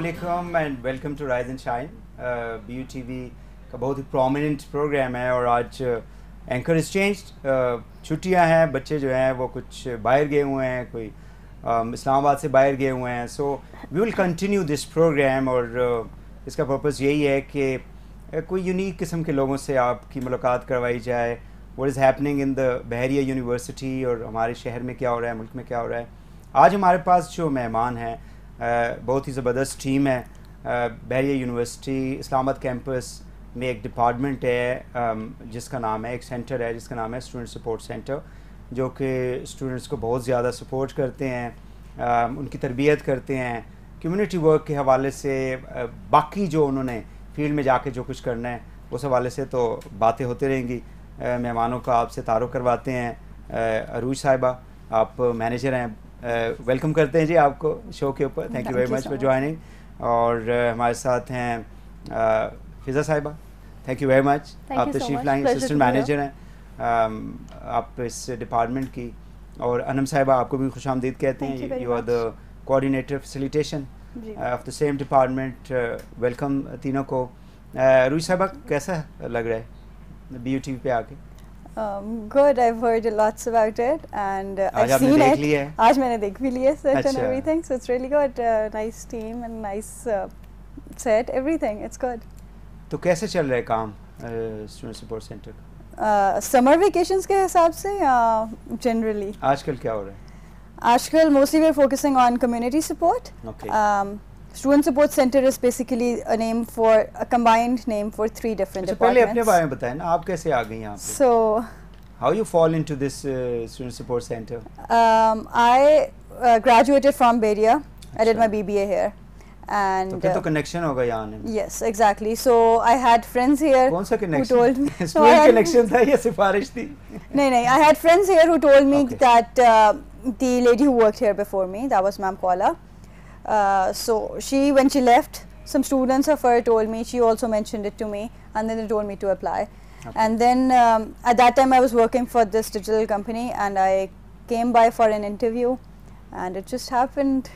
अस्सलामुअलैकुम and welcome to rise and shine. BUTV का बहुत ही प्रोमिनेंट प्रोग्राम है और आज एंकर इज चेंज्ड। छुट्टियां हैं, बच्चे जो हैं वो कुछ बाहर गए हुए हैं, कोई इस्लामाबाद से बाहर गए हुए हैं। So we will continue this programme और इसका पर्पस यही है कि कोई यूनिक किस्म के लोगों से आपकी मुलाकात करवाई जाए। What is happening in the Bahria university और हमारे शहर में क्या हो रहा है, मुल्क में क्या हो रहा है। आज हमारे पास जो मेहमान हैं बहुत ही ज़बरदस्त टीम है। बहरिया यूनिवर्सिटी इस्लामाबाद कैंपस में एक डिपार्टमेंट है जिसका नाम है, एक सेंटर है जिसका नाम है स्टूडेंट सपोर्ट सेंटर, जो कि स्टूडेंट्स को बहुत ज़्यादा सपोर्ट करते हैं, उनकी तरबियत करते हैं, कम्युनिटी वर्क के हवाले से। बाकी जो उन्होंने फील्ड में जाके जो कुछ करना है उस हवाले से तो बातें होती रहेंगी। मेहमानों का आपसे तारुफ करवाते हैं। अरूज साहिबा, आप मैनेजर हैं, वेलकम करते हैं जी आपको शो के ऊपर। Thank you very much for joining. और हमारे साथ हैं फिज़ा साहिबा, थैंक यू वेरी मच। आप तशरीफ लाएँ, असिस्टेंट मैनेजर हैं आप इस डिपार्टमेंट की। और अनम साहिबा, आपको भी खुशामदीद कहते हैं। You are the coordinator facilitation of the same department. Welcome तीनों को। अरूज साहिबा, कैसा लग रहा है BUTV पे आके? Good. I've heard lots about it and I've seen it. आज मैंने देख भी लिया set and everything, so it's really good. Nice team and nice set, everything. It's good. तो कैसे चल रहा है काम स्टूडेंट सपोर्ट सेंटर का? समर वेकेशंस के हिसाब से generally. आजकल क्या हो रहा है? आजकल mostly we're focusing on community support. Okay. Student Support Center is basically a combined name for 3 different departments. पहले अपने बारे में बताएं ना, आप कैसे आ गई यहाँ पे? So, how you fall into this Student Support Center? I graduated from Beria. I did my BBA here. And तो फिर तो connection होगा यहाँ आने में? Yes, exactly. So I had friends here कौन सा connection? who told me. Student connection था या सिफारिश थी? नहीं, I had friends here who told me that the lady who worked here before me, that was Ma'am Paula. So when she left, some students of her told me, she also mentioned it to me, and then they told me to apply. Okay. And then at that time I was working for this digital company and I came by for an interview and it just happened.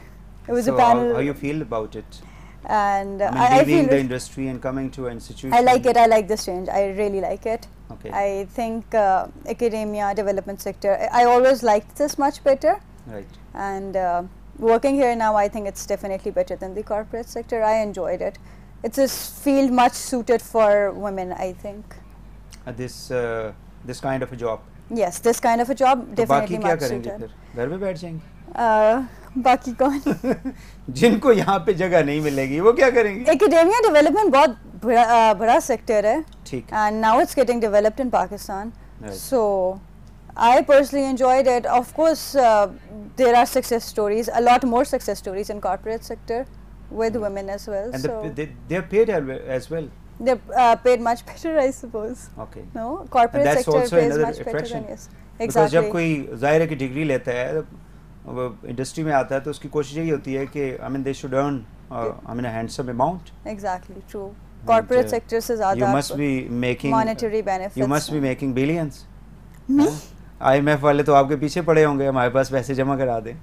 It was a panel. How you feel about it? And I feel leaving the industry and coming to an institution. I like it. I like this change. I really like it. Okay. I think academia, development sector, I always liked this much better. Right. And working here now, I think it's definitely better than the corporate sector. I enjoyed it. It's a field much suited for women, I think. This kind of a job. Yes, this kind of a job definitely much suited. फिर घर में बैठ जाएंगे? बाकी कौन? जिनको यहाँ पे जगह नहीं मिलेगी वो क्या करेंगे? Academia development बहुत बड़ा sector है. ठीक. And now it's getting developed in Pakistan. Right. So I personally enjoyed it. Of course, there are success stories, a lot more success stories in corporate sector with women as well. And so they're paid as well. They're paid much better, I suppose. Okay. No, corporate sector pays much better than yes. Exactly. Because जब कोई ज़ाहिर है कि degree लेता है, वो industry में आता है तो उसकी कोशिश यही होती है कि they should earn a handsome amount. Exactly, true. Corporate sector से ज़्यादा you must be making monetary benefits. You must be making billions. Me? IMF वाले तो आपके पीछे पड़े होंगे, हमारे पास पैसे जमा करा दें।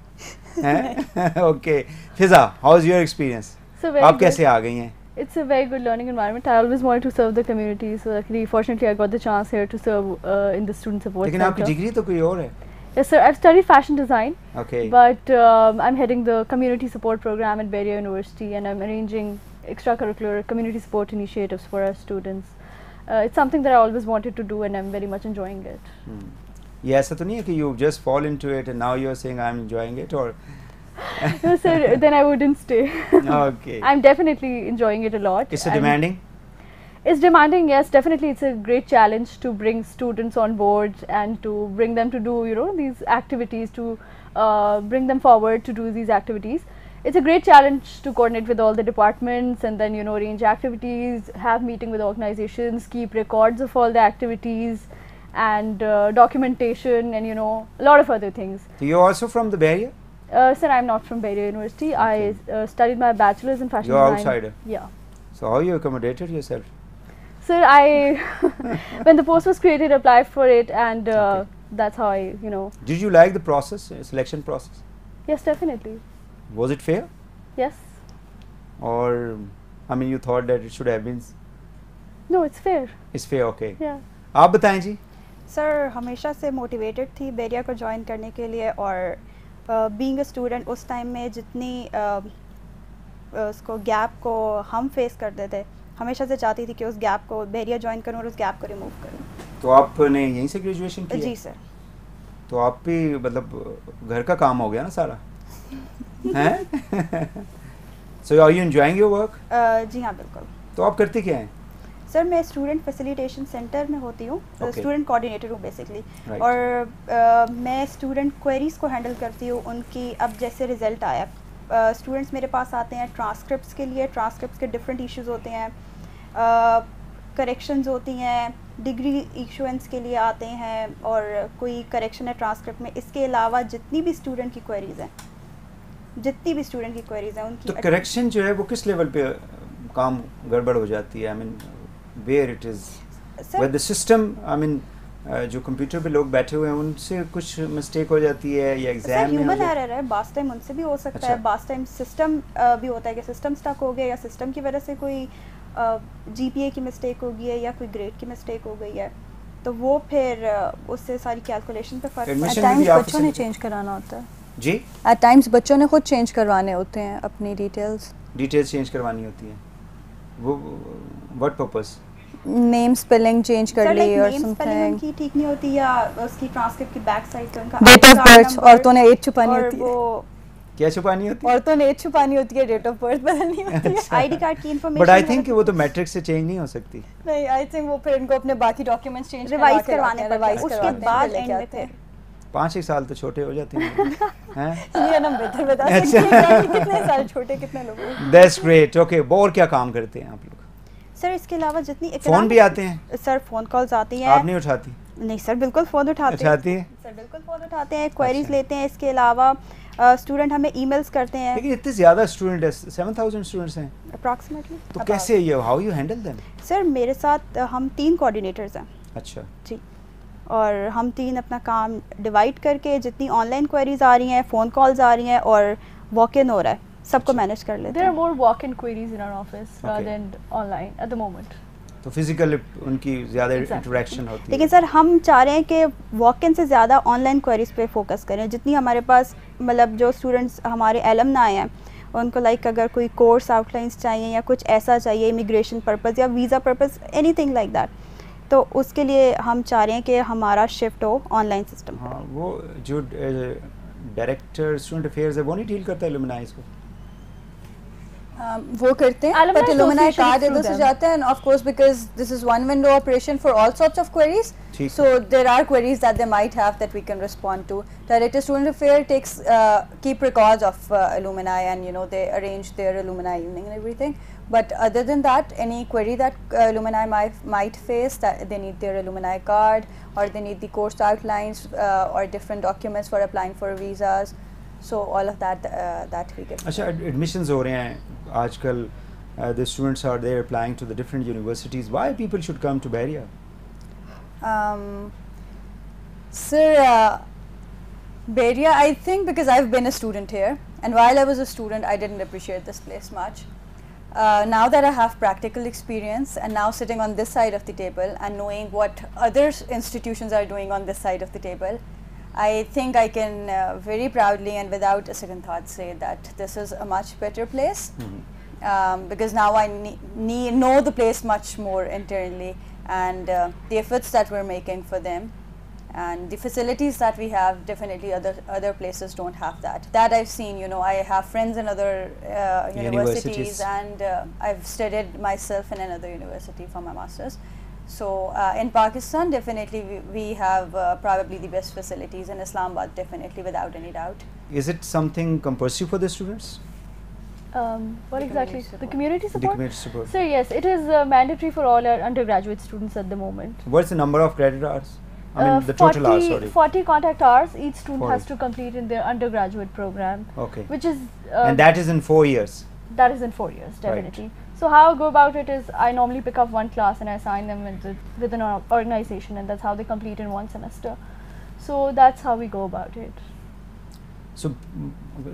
Okay. Fiza, how is your experience? आप कैसे आ गई हैं? It's a very good learning environment. I always wanted to serve the community, so actually, fortunately, I got the chance here to serve in the student support लेकिन center. आपकी degree तो कोई और है? Yes, sir. I've studied fashion design. Okay. But I'm heading the community support program at Beria University, and I'm arranging extracurricular community support initiatives for our students. It's something that I always wanted to do, and I'm very much enjoying it. ये ऐसा तो नहीं है कि you just fall into it and now you're saying I'm enjoying it, or? No, sir. Then I wouldn't stay. Okay. I'm definitely enjoying it a lot. It's demanding? It's demanding, yes. Definitely, it's a great challenge to bring students on board and to bring them to do, these activities, to bring them forward to do these activities. It's a great challenge to coordinate with all the departments and then, arrange activities, have meeting with organizations, keep records of all the activities and documentation and, a lot of other things. So you're also from the Bay Area? Sir, I'm not from Bay Area University. Okay. I studied my bachelor's in fashion design. You're outsider? Yeah. So how you accommodated yourself? Sir, when the post was created, applied for it, and that's how I, Did you like the process, selection process? Yes, definitely. Was it fair? Yes. or I mean you thought that it should have been? No, it's fair. It's fair, okay. Yeah. आप बताएं जी. Sir हमेशा से motivated थी बेरिया को join करने के लिए, और बीइंग अ स्टूडेंट उस टाइम में जितनी उसको गैप को हम फेस करते थे, हमेशा से चाहती थी कि उस गैप को बेरिया ज्वाइन करूं और उस गैप को रिमूव करूं. तो आपने यहीं से ग्रेजुएशन किया? जी सर. तो आप भी मतलब घर का काम हो गया ना सारा हैं? So are you enjoying your work? जी हाँ बिल्कुल. तो आप करते क्या हैं? सर मैं स्टूडेंट फैसिलिटेशन सेंटर में होती हूँ, स्टूडेंट कोऑर्डिनेटर हूँ बेसिकली. Right. और मैं स्टूडेंट क्वेरीज को हैंडल करती हूँ उनकी. अब जैसे रिज़ल्ट आया, स्टूडेंट्स मेरे पास आते हैं ट्रांसक्रिप्ट्स के लिए, ट्रांसक्रिप्ट्स के डिफरेंट इश्यूज होते हैं, करेक्शंस होती हैं, डिग्री इशुएंस के लिए आते हैं, और कोई करेक्शन है ट्रांसक्रिप्ट में. इसके अलावा जितनी भी स्टूडेंट की क्वेरीज हैं उनकी. तो करेक्शन जो है वो किस लेवल पे काम गड़बड़ हो जाती है? I mean where it is with the system, I mean जो कंप्यूटर पे लोग बैठे हुए हैं उनसे कुछ मिस्टेक हो जाती है या एग्जाम में ह्यूमन एरर है, बास टाइम उनसे भी हो सकता अच्छा. है, बास टाइम सिस्टम भी होता है कि सिस्टम स्टक हो गया, या सिस्टम की वजह से कोई जीपीए की मिस्टेक हो गई है या कोई ग्रेड की मिस्टेक हो गई है, तो वो फिर उससे सारी कैलकुलेशन पे फर्क Admission पड़ता है. में भी बच्चों ने आपसे- चेंज कराना होता है जी. एट टाइम्स, बच्चों ने खुद चेंज करवाने होते हैं अपनी डिटेल्स चेंज करवानी होती है. वो what purpose? Name spelling change कर ली और नेम स्पेलिंग समथिंग, उनकी ठीक नहीं होती, या उसकी ट्रांसक्रिप्ट की बैक साइड पे उनका डेट ऑफ बर्थ. औरतों ने एज छुपानी और होती है, वो क्या छुपानी होती है? औरतों ने एज छुपानी होती है, डेट ऑफ बर्थ बदलनी होती है. आईडी कार्ड की इंफॉर्मेशन. बट आई थिंक वो तो मैट्रिक से चेंज नहीं हो सकती. नहीं, आई थिंक वो फिर इनको अपने बाकी डॉक्यूमेंट्स चेंज रिवाइज करवाने पड़ते हैं, रिवाइज उसके करवाते हैं, बाद लेके एंड में आते हैं. 5-1 साल तो छोटे हो जाते हैं हैं? ये ना बेहतर बता अच्छा. सकते हैं कि कितने साल छोटे कितने लोग. That's great. ओके, और क्या काम करते हैं आप लोग? सर इसके अलावा जितनी फोन भी आते हैं? सर फोन कॉल्स आती हैं. आप नहीं उठाती? नहीं सर, बिल्कुल फोन उठाते हैं. उठाती है? सर बिल्कुल फोन उठाते हैं, क्वेरीज अच्छा. लेते हैं. इसके अलावा स्टूडेंट हमें ईमेल्स करते हैं लेकिन इतने ज्यादा स्टूडेंट है, 7000 स्टूडेंट्स हैं, अप्रॉक्सीमेटली. तो कैसे ये how you handle them? Sir मेरे साथ हम 3 कोऑर्डिनेटर्स हैं अच्छा. जी, और हम 3 अपना काम डिवाइड करके जितनी ऑनलाइन क्वेरीज आ रही हैं, फ़ोन कॉल्स आ रही हैं और वॉक इन हो रहा है, सबको अच्छा. मैनेज कर लेते There are हैं. more walk-in queries in our office rather Okay. than online at the moment. तो फिजिकल उनकी ज्यादा Exactly. इंटरेक्शन होती लेकिन है. सर हम चाह रहे हैं कि वॉक इन से ज़्यादा ऑनलाइन क्वेरीज पे फोकस करें. जितनी हमारे पास मतलब जो स्टूडेंट्स हमारे एलमनाई हैं उनको लाइक अगर कोई कोर्स आउटलाइंस चाहिए या कुछ ऐसा चाहिए इमिग्रेशन पर्पज़ या visa purpose, anything like that, तो उसके लिए हम चाह रहे हैं कि हमारा शिफ्ट हो ऑनलाइन सिस्टम. हाँ, वो जो डायरेक्टर स्टूडेंट अफेयर्स है वो नहीं डील करता इल्यूमिनाइज को? वो करते हैं, Alumni but alumni association card through इधर से them. जाते हैं, and of course because this is one window operation for all sorts of queries, ठीक. so there are queries that they might have that we can respond to. Director Student Affair takes keep records of alumni, and you know they arrange their alumni evening and everything. But other than that, any query that alumni might face, that they need their alumni card or they need the course outlines or different documents for applying for visas. So all of that that we get. अच्छा, admissions हो रहे हैं आजकल, the students are there applying to the different universities. Why people should come to Bahria? Sir, Bahria, I think because I've been a student here, and while I was a student, I didn't appreciate this place much. Now that I have practical experience, and now sitting on this side of the table and knowing what other institutions are doing on this side of the table, I think I can very proudly and without a second thought say that this is a much better place. Because now I know the place much more internally, and the efforts that we're making for them and the facilities that we have, definitely other places don't have that. That I've seen, you know, I have friends in other universities, and I've studied myself in another university for my master's. So in Pakistan, definitely we have probably the best facilities. In Islamabad, definitely, without any doubt. Is it something compulsory for the students? What exactly? community The community The support? community support. So yes, it is mandatory for all our undergraduate students at the moment. What's the number of credit hours? I mean the total hours, sorry. 40 contact hours each student has 40. to complete in their undergraduate program, Okay. which is And that is in 4 years. that is in 4 years definitely. So how I go about it is I normally pick up one class and I assign them with an organization, and that's how they complete in one semester. So that's how we go about it. So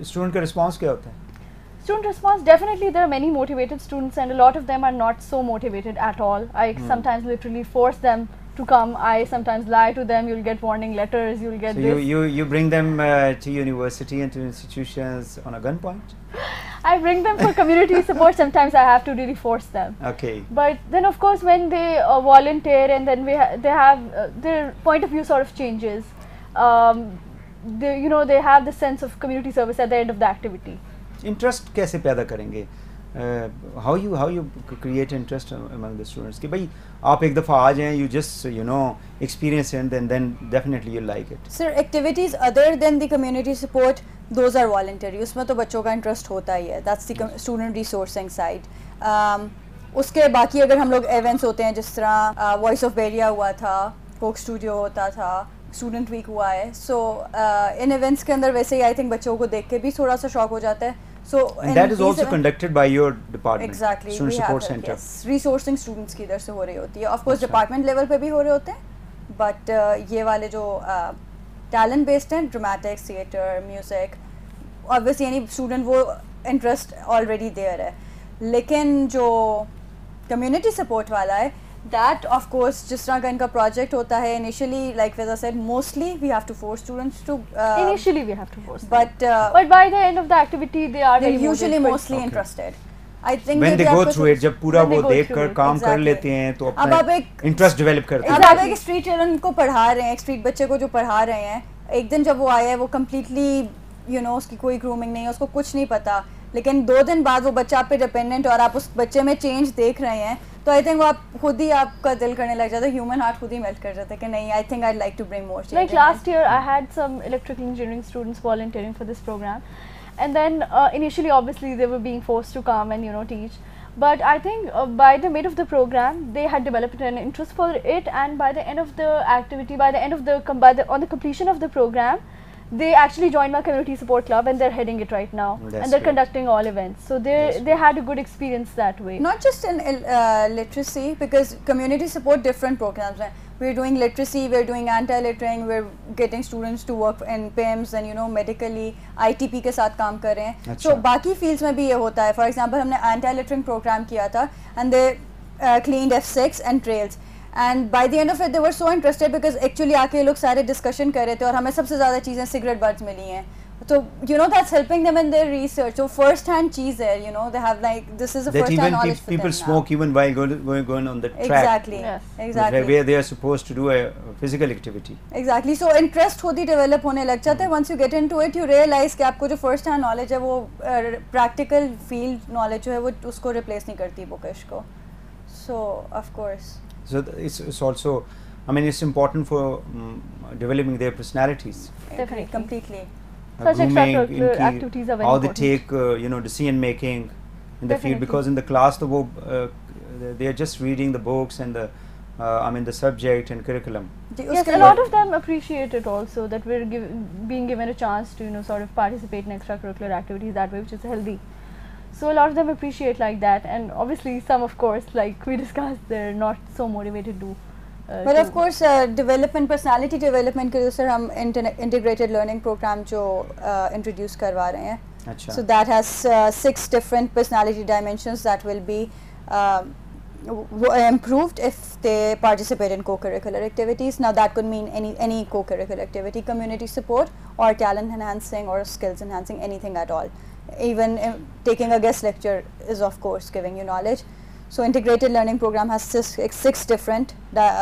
student का response क्या होता है? Student response, definitely there are many motivated students and a lot of them are not so motivated at all. I sometimes literally force them to come. I sometimes lie to them. You'll get warning letters, you'll get So this. you bring them to university and to institutions on a gunpoint? I bring them for community support. Sometimes I have to really force them. Okay. But then of course when they volunteer and then they have their point of view sort of changes. They, you know, they have the sense of community service at the end of the activity. Interest कैसे पैदा करेंगे? How you create interest among the students कि भाई आप एक दफ़ा आ जाएं, you just you know experience and then definitely you like it. Sir activities other than the community support those are voluntary, उसमें तो बच्चों का इंटरेस्ट होता ही है. That's the student resourcing side. उसके बाकी अगर हम लोग इवेंट्स होते हैं जिस तरह वॉइस ऑफ बेरिया हुआ था, कोक स्टूडियो होता था, स्टूडेंट वीक हुआ है, सो इन इवेंट्स के अंदर वैसे ही आई थिंक बच्चों को देख के भी थोड़ा सा शौक हो जाता है. So that is also conducted by your department. Exactly. Student support center. Yes. Resourcing students की इधर से हो रही होती है. Of course department level पे भी हो रहे होते हैं, but ये वाले जो talent based हैं, dramatics, theatre, music, obviously any student वो interest already there है. लेकिन जो community support वाला है, that of course जिस तरह का इनका project होता है initially, like as I said, mostly we have to force students to Initially we have to force them. but by the end of the activity they are they're very usually motivated. mostly Okay. interested. I think When they go through it, जब पूरा When they वो go देख through कर it, काम कर exactly. लेते हैं तो अब आप अपना एक इंटरेस्ट डेवलप करते हैं. अब आप एक स्ट्रीट चिल्ड्रन को पढ़ा रहे हैं, एक स्ट्रीट बच्चे को जो पढ़ा रहे हैं, एक दिन जब वो आया है वो कम्प्लीटली यू नो उसकी कोई ग्रूमिंग नहीं है, उसको कुछ नहीं पता, लेकिन 2 दिन बाद वो बच्चा आप पे डिपेंडेंट और आप उस बच्चे में चेंज देख रहे हैं, तो आई थिंक वो आप खुद ही आपका दिल करने लग जाता है, ह्यूमन हार्ट खुद ही मेल्ट कर जाता है कि नहीं, I think I like to bring more change. Like last year I had some electrical engineering students volunteering for this program, and then initially obviously they were being forced to come and, you know, teach, but I think by the mid of the program they had developed an interest for it, and by the end of the activity, by the end of the on the completion of the program, they actually joined my community support club and they're heading it right now. That's And they're great. conducting all events, so they had a good experience that way. Not just in literacy, because community support different programs हैं. We're doing literacy, we're doing anti-littering, we're getting students to work in PIMS and you know medically, ITP के साथ काम कर रहे हैं. अच्छा. So बाकी fields में भी ये होता है. For example हमने anti-littering program किया था and they cleaned F6 and trails. And by the end of it they were so interested because actually आके ये लोग सारे discussion कर रहे थे और हमें सबसे ज़्यादा चीज़ें cigarette butts मिली हैं. So you know that's helping them in their research. So first hand चीज़ है, you know they have like this is a That first even hand knowledge for people them smoke now. even while going on the track. Exactly. Yes. Exactly. Where they are supposed to do a physical activity. Exactly. So interest खुद ही develop होने लग जाता है. Once you get into it, you realize कि आपको जो first hand knowledge है वो practical field knowledge जो है वो उसको replace नहीं करती bookish को. So of course. So it's also, I mean, it's important for developing their personalities. Definitely. Completely. Such Grooming, extracurricular इनकी activities are very how they important. take you know decision making in the Definitely. field, because in the class the वो they are just reading the books and the I mean the subject and curriculum. Ji, Yes, उसके a lot of them appreciate it also, that we're being given a chance to, you know, sort of participate in extracurricular activities that way, which is healthy. So a lot of them appreciate like that, and obviously some, of course, like we discussed, they're not so motivated to. But of course development, personality development के लिए sir हम integrated learning program जो introduce करवा रहे हैं. अच्छा. So that has 6 different personality dimensions that will be improved if they participate in co-curricular activities. Now that could mean any co-curricular activity, community support or talent enhancing or skills enhancing, anything at all. Even taking a guest lecture is of course giving you knowledge. So integrated learning program has 6 different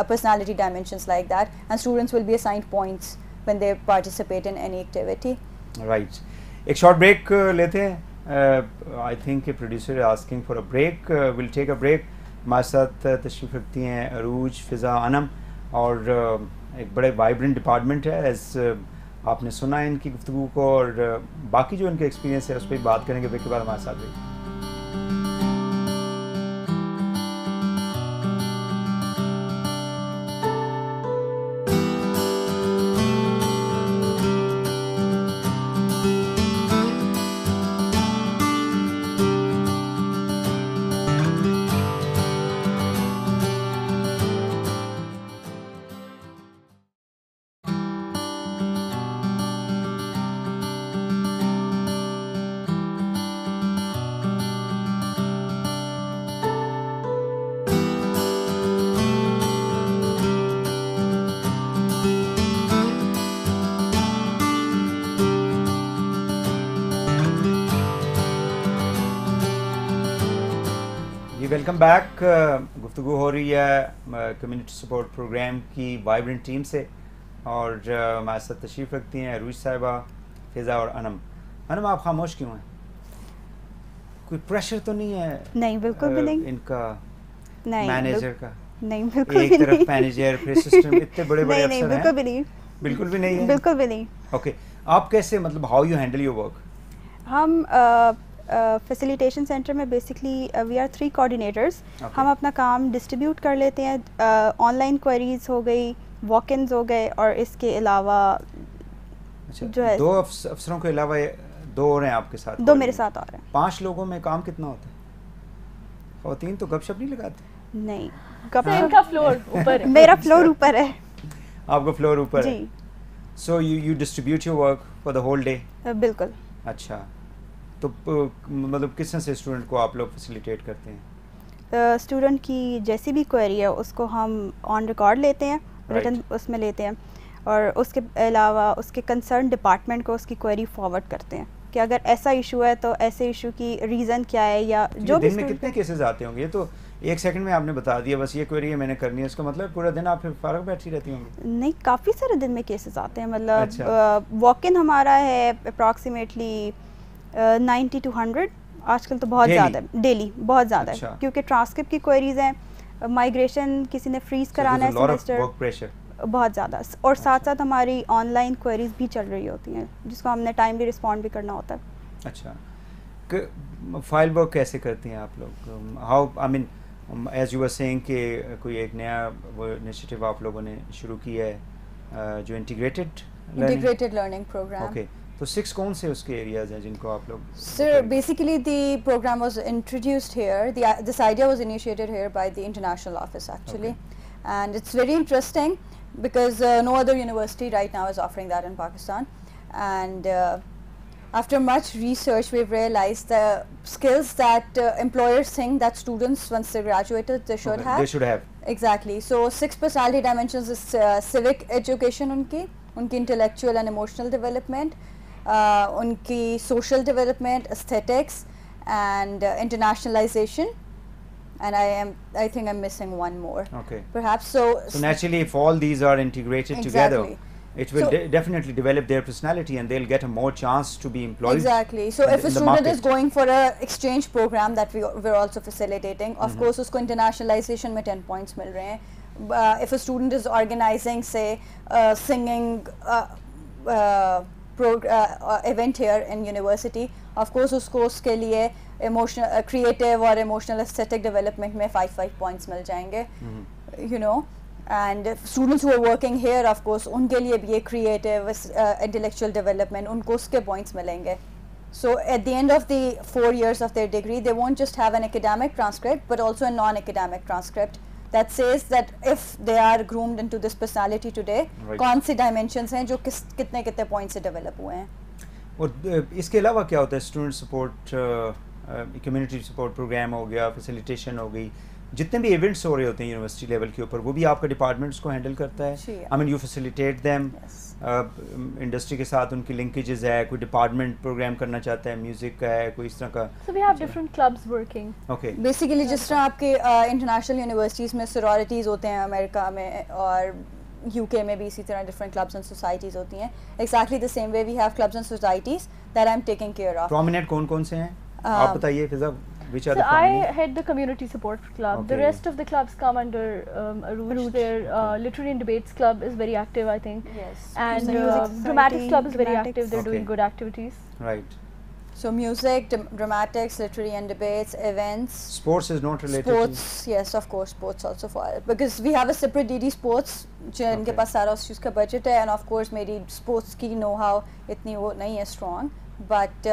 personality dimensions like that, and students will be assigned points when they participate in any activity. Right. एक short break लेते हैं. I think a producer is asking for a break. We'll take a break. हमारे साथ तशरीफ़ रखती हैं अरूज, फ़िज़ा, अनम, और एक बड़े वाइब्रेंट डिपार्टमेंट है. एज आपने सुना है इनकी गुफ्तगू को, और बाकी जो इनका एक्सपीरियंस है उस पर बात करेंगे. ब्रेक के बाद हमारे साथ रहिए. Welcome back. गुफ्तगू हो रही है कम्युनिटी सपोर्ट प्रोग्राम की वाइब्रेंट टीम से और हमारे साथ तशरीफ़ रखती हैं अरूज साहिबा, फ़िज़ा और अनम। अनम, आप खामोश क्यों हैं? कोई प्रेशर तो नहीं है? नहीं, बिल्कुल भी नहीं। इनका नहीं, मैनेजर का नहीं, बिल्कुल भी एक तरफ नहीं। मैनेजर, फिर सिस्टम, इतने बड़े बड़े नहीं, अफसर हैं। बिल्कुल भी नहीं। बिल्कुल भी नहीं है? बिल्कुल भी नहीं। ओके, आप कैसे, मतलब how you handle your work? हम फैसिलिटेशन सेंटर में बेसिकली वी आर 3 कोऑर्डिनेटर्स। हम अपना काम डिस्ट्रीब्यूट कर लेते हैं। ऑनलाइन क्वेरीज हो गई, वॉक-इन्स हो गए, और इसके अलावा जो है 2 अफसरों के अलावा 2 और हैं आपके साथ? 2 मेरे साथ आ रहे हैं। 5 लोगों में काम कितना होता है? ख़वातीन तो गपशप नहीं लगाते? नहीं, इनका फ्लोर ऊपर है। मेरा फ्लोर ऊपर है। आपका फ्लोर ऊपर है? जी। So you distribute your work for the whole day? बिल्कुल। अच्छा, तो मतलब किस तरह से स्टूडेंट को आप लोग फैसिलिटेट करते हैं? स्टूडेंट की जैसी भी क्वेरी है उसको हम ऑन रिकॉर्ड लेते हैं, रिटन उसमें लेते हैं, और उसके अलावा उसके कंसर्न डिपार्टमेंट को उसकी क्वेरी फॉरवर्ड करते हैं कि अगर ऐसा इशू है तो ऐसे इशू की रीज़न क्या है, या जो भी दिन में कितने केसेस आते होंगे? ये तो 1 सेकंड में आपने बता दिया, बस ये क्वेरी है मैंने करनी है, इसका मतलब पूरा दिन आप फिर फारग बैठी रहती होंगी? नहीं, काफ़ी सारे दिन में केसेस आते हैं। मतलब वॉक इन हमारा है अप्रॉक्सीमेटली 90 to 100 आजकल तो बहुत ज़्यादा है, डेली बहुत ज़्यादा है, क्योंकि ट्रांसक्रिप्ट की क्वेरीज हैं, माइग्रेशन किसी ने फ्रीज कराना है सेमेस्टर, बहुत ज़्यादा, और साथ साथ हमारी ऑनलाइन क्वेरीज भी चल रही होती हैं जिसको हमने टाइमली रिस्पॉन्ड भी करना होता है। अच्छा, फाइल वर्क कैसे करती हैं आप लोग? How, I mean as you were saying कि कोई एक नया वो इनिशिएटिव आप लोगों ने शुरू किया है जो इंटीग्रेटेड लर्निंग प्रोग्राम। ओके, तो 6 कौन से उसके एरियाज हैं जिनको आप लोग? Sir, basically the program was introduced here. This idea was initiated here by the international office actually, and it's very interesting because no other university right now is offering that in Pakistan. And after much research, we've realized the skills that employers think that students once they graduated they should have. They should have. Exactly. So 6 personality dimensions is civic education, unki intellectual and emotional development, unki social development, aesthetics, and internationalization, and I think I'm missing one more. Okay. Perhaps so naturally, if all these are integrated together, it will definitely develop their personality, and they'll get a more chance to be employed. Exactly. So if a student is going for a exchange program that we're also facilitating, of course usko internationalization mein 10 points mil rahe hain. If a student is organizing, say, singing event here in university, of course usko uske liye emotional, creative or emotional aesthetic development mein 5 points mil jayenge, you know. And students who are working here, of course, उनके लिए भी ये creative, intellectual development, उनको उसके points मिलेंगे. So at the end of the 4 years of their degree, they won't just have an academic transcript, but also a non-academic transcript that says that if they are groomed into this personality today, कौन सी dimensions हैं जो कितने points से develop हुए हैं. और इसके अलावा क्या होता है? Student support, community support program हो गया, facilitation हो गई, जितने भी इवेंट्स हो रहे होते हैं यूनिवर्सिटी लेवल के ऊपर, वो भी आपका डिपार्टमेंट्स को हैंडल करता है? I mean you facilitate them, industry के साथ उनकी लिंकेजेस है, कोई डिपार्टमेंट प्रोग्राम करना चाहता है, म्यूजिक का है, कोई इस तरह का? So we have different clubs working. Okay. Basically जिस तरह आपके इंटरनेशनल यूनिवर्सिटीज़ में sororities होते हैं अमेरिका में, और UK में भी इसी तरह different clubs and societies होती हैं, exactly the same way we have clubs and societies that I'm taking care of. Prominent कौन से हैं? आप बताइए फिज़ा. Which are so I head the community support club. Okay. The rest of the clubs come under Aruj. Their literary and debates club is very active, I think. Yes. And dramatics club is very active. They're doing good activities. Right. So music, dramatics, literary and debates, events. Sports is not related. Sports, yes, of course, sports also for it, because we have a separate DD sports जिनके पास सारा उस चीज़ का budget है, and of course मेरी sports की know-how इतनी वो नहीं है strong. बट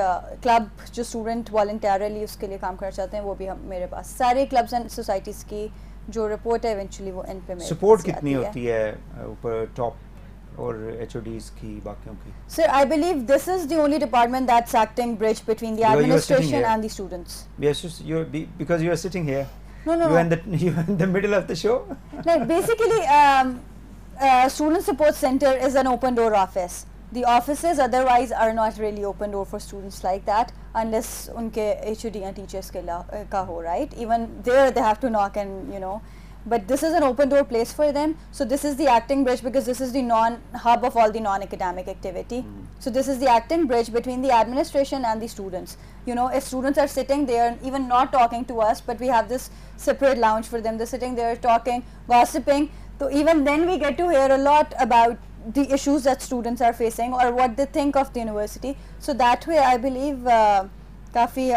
क्लब जो स्टूडेंट वॉलंटियरली उसके लिए काम करना चाहते हैं वो भी हम मेरे पास सारे क्लब्स एंड सोसाइटीज़ की जो रिपोर्ट है इवेंचुअली वो एंड पे मेरे सपोर्ट कितनी होती है ऊपर टॉप और एचओडीज की बाकियों की? Sir I believe this is the only department that's acting bridge between the administration and the students. Yes, you because you are sitting here. No. You are in the middle of the show. No, basically student support center is an open door office. the offices otherwise are not really open door for students like that unless unke HOD and teachers ka ho, right? Even there they have to knock and but this is an open door place for them. So this is the acting bridge, because this is the hub of all the non-academic activity. So this is the acting bridge between the administration and the students. If students are sitting there even not talking to us, but we have this separate lounge for them, they're sitting there talking, gossiping, so even then we get to hear a lot about the issues that students are facing or what they think of the university. So that way I believe काफ़ी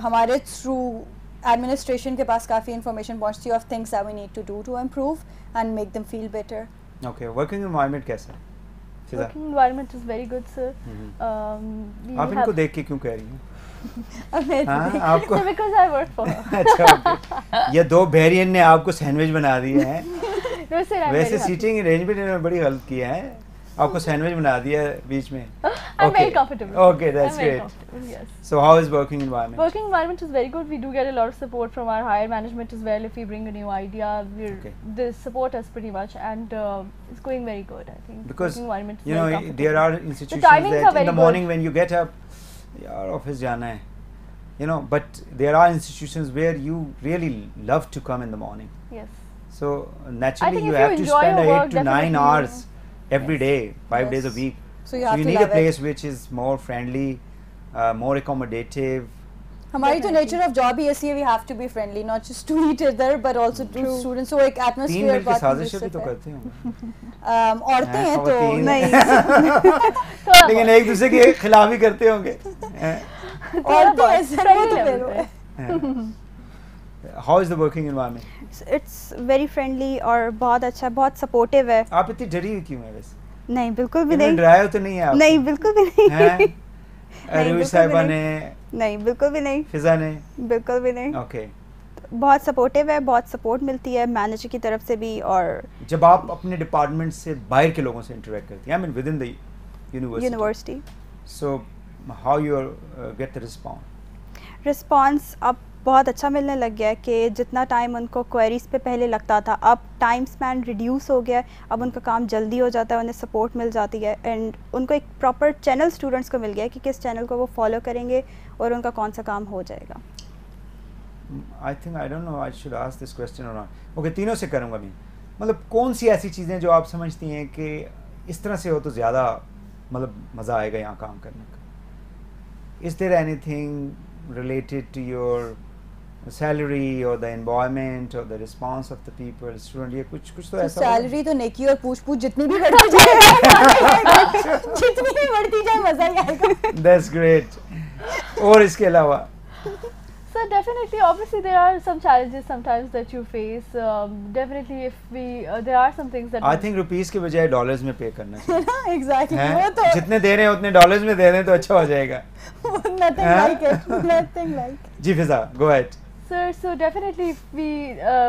हमारे through administration के पास काफ़ी information पहुँचती है of things that we need to do to improve and make them feel better. Okay, working environment कैसा है? Working environment is very good, sir. आप इनको देख के क्यों कह रही हैं? आपको because I work for her. अच्छा, ये दो भेरियन ने आपको सैंडविच बना दिए हैं. No, sir, वैसे सीटिंग अरेंजमेंट में बड़ी गलत किया है. आपको सैंडविच बना दिया बीच में. I'm very comfortable. Okay, that's great. Yes. So how is working environment? Working environment is very good. We do get a lot of support from our higher management as well. If we bring a new idea, they support us pretty much, and it's going very good, I think. Because working environment is there are institutions that in the morning when you get up, yaar office jana hai, but there are institutions where you really love to come in the morning. Yes. So naturally you have to spend 8 to 9 hours every day, 5 days a week. So you need a place which is more friendly, more accommodative. हमारी तो nature of job ही ऐसी है, we have to be friendly, not just to each other but also to students. So एक atmosphere 3 मिल के साजिशें भी तो करते होंगे. औरतें हैं तो नहीं. लेकिन एक दूसरे के खिलाफ ही करते होंगे. औरतें ऐसे नहीं. How is the working environment? It's very friendly और बहुत अच्छा, बहुत supportive है. आप इतनी डरी हुई क्यों है वैसे? नहीं, बिल्कुल भी नहीं. डराया तो नहीं है आप? नहीं, बिल्कुल भी नहीं. अरुण साहिबा ने? नहीं, बिल्कुल भी नहीं. फिजा ने? बिल्कुल भी नहीं. Okay. बहुत सपोर्टिव है, बहुत सपोर्ट मिलती है मैनेजर की तरफ से भी. और जब आप अपने डिपार्टमेंट से बाहर के लोगों से इंटरेक्ट करती हैं, I mean within the university. So how you get the response? अब बहुत अच्छा मिलने लग गया है कि जितना टाइम उनको क्वेरीज पे पहले लगता था, अब टाइम स्पैन रिड्यूस हो गया है. अब उनका काम जल्दी हो जाता है, उन्हें सपोर्ट मिल जाती है, एंड उनको एक प्रॉपर चैनल स्टूडेंट्स को मिल गया है कि किस चैनल को वो फॉलो करेंगे और उनका कौन सा काम हो जाएगा. I think I don't know I should ask this question or not. Okay, तीनों से करूँगा मैं. मतलब कौन सी ऐसी चीज़ें जो आप समझती हैं कि इस तरह से हो तो ज़्यादा मतलब मज़ा आएगा यहाँ काम करने का? Is there anything related to your salary or the environment or the response of the people, student? ये कुछ तो ऐसा. Salary तो नेकी और पूछ जितनी भी बढ़ती जाए, जितनी भी बढ़ती जाए मज़ा ही आएगा. That's great. और इसके अलावा? So definitely, obviously there are some challenges sometimes that you face. Definitely, if we there are some things that I think rupees के बजाय dollars में पे करना चाहिए. Exactly. वो तो जितने दे रहे हैं उतने dollars में दे दें तो अच्छा हो जाएगा. Nothing like it. Nothing like. Ji Fiza, go ahead. Sir, so definitely if we,